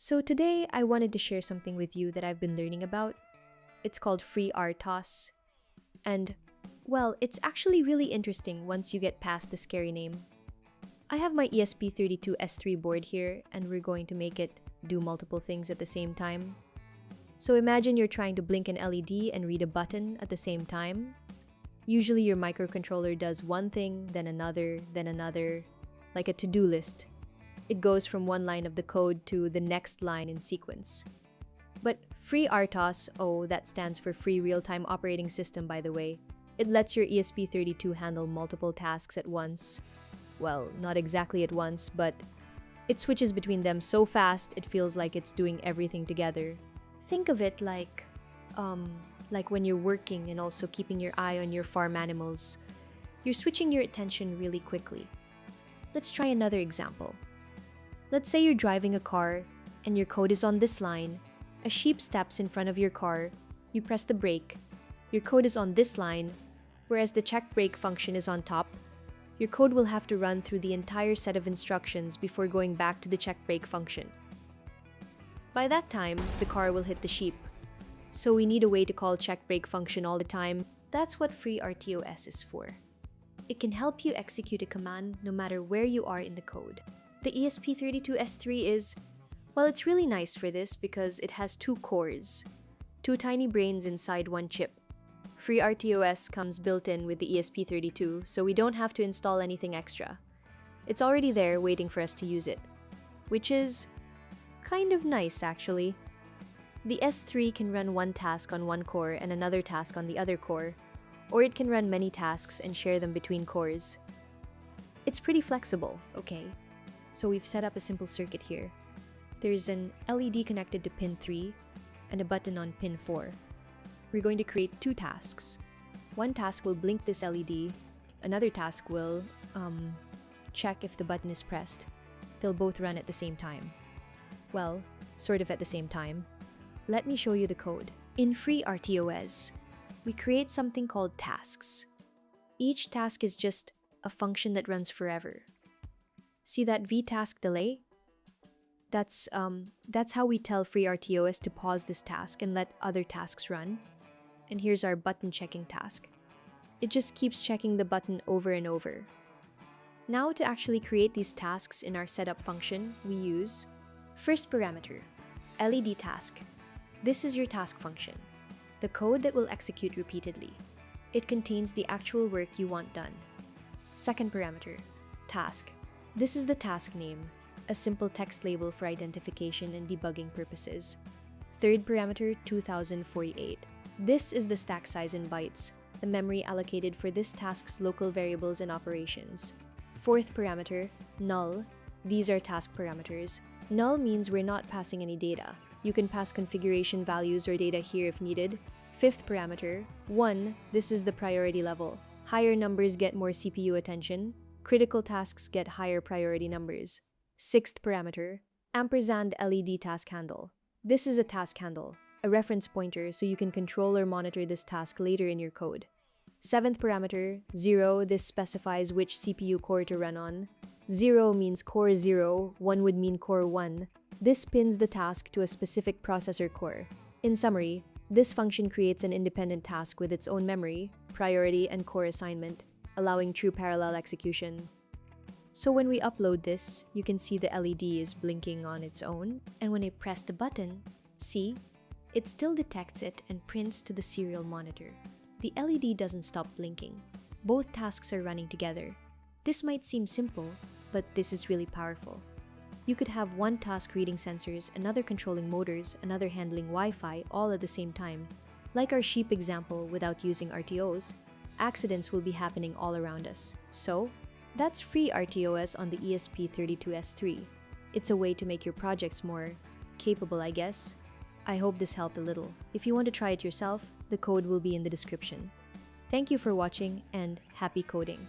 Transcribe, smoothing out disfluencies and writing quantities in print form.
So today I wanted to share something with you that I've been learning about. It's called FreeRTOS. And, well, it's actually really interesting once you get past the scary name. I have my ESP32 S3 board here, and we're going to make it do multiple things at the same time. So imagine you're trying to blink an LED and read a button at the same time. Usually your microcontroller does one thing, then another, like a to-do list. It goes from one line of the code to the next line in sequence. But FreeRTOS, oh, that stands for Free Real-Time Operating System, by the way. It lets your ESP32 handle multiple tasks at once. Well, not exactly at once, but it switches between them so fast it feels like it's doing everything together. Think of it like when you're working and also keeping your eye on your farm animals. You're switching your attention really quickly. Let's try another example. Let's say you're driving a car and your code is on this line. A sheep steps in front of your car. You press the brake. Your code is on this line, whereas the check brake function is on top. Your code will have to run through the entire set of instructions before going back to the check brake function. By that time, the car will hit the sheep. So we need a way to call check brake function all the time. That's what FreeRTOS is for. It can help you execute a command no matter where you are in the code. The ESP32S3 is, well, it's really nice for this because it has two cores, two tiny brains inside one chip. FreeRTOS comes built in with the ESP32, so we don't have to install anything extra. It's already there waiting for us to use it, which is kind of nice, actually. The S3 can run one task on one core and another task on the other core, or it can run many tasks and share them between cores. It's pretty flexible, okay? So we've set up a simple circuit here. There's an LED connected to pin 3 and a button on pin 4. We're going to create two tasks. One task will blink this LED, another task will check if the button is pressed. They'll both run at the same time. Well, sort of at the same time. Let me show you the code. In FreeRTOS, we create something called tasks. Each task is just a function that runs forever. See that vtask delay? That's how we tell FreeRTOS to pause this task and let other tasks run. And here's our button checking task. It just keeps checking the button over and over. Now to actually create these tasks in our setup function, we use first parameter, LED task. This is your task function, the code that will execute repeatedly. It contains the actual work you want done. Second parameter, task. This is the task name, a simple text label for identification and debugging purposes. Third parameter, 2048. This is the stack size in bytes, the memory allocated for this task's local variables and operations. Fourth parameter, null. These are task parameters. Null means we're not passing any data. You can pass configuration values or data here if needed. Fifth parameter, 1. This is the priority level. Higher numbers get more CPU attention. Critical tasks get higher priority numbers. Sixth parameter, ampersand LED task handle. This is a task handle, a reference pointer so you can control or monitor this task later in your code. Seventh parameter, 0. This specifies which CPU core to run on. 0 means core 0, 1 would mean core 1. This pins the task to a specific processor core. In summary, this function creates an independent task with its own memory, priority, and core assignment, allowing true parallel execution. So when we upload this, you can see the LED is blinking on its own, and when I press the button, see, it still detects it and prints to the serial monitor. The LED doesn't stop blinking. Both tasks are running together. This might seem simple, but this is really powerful. You could have one task reading sensors, another controlling motors, another handling Wi-Fi, all at the same time. Like our sheep example, without using RTOs, accidents will be happening all around us. So, that's FreeRTOS on the ESP32S3. It's a way to make your projects more capable, I guess. I hope this helped a little. If you want to try it yourself, the code will be in the description. Thank you for watching and happy coding!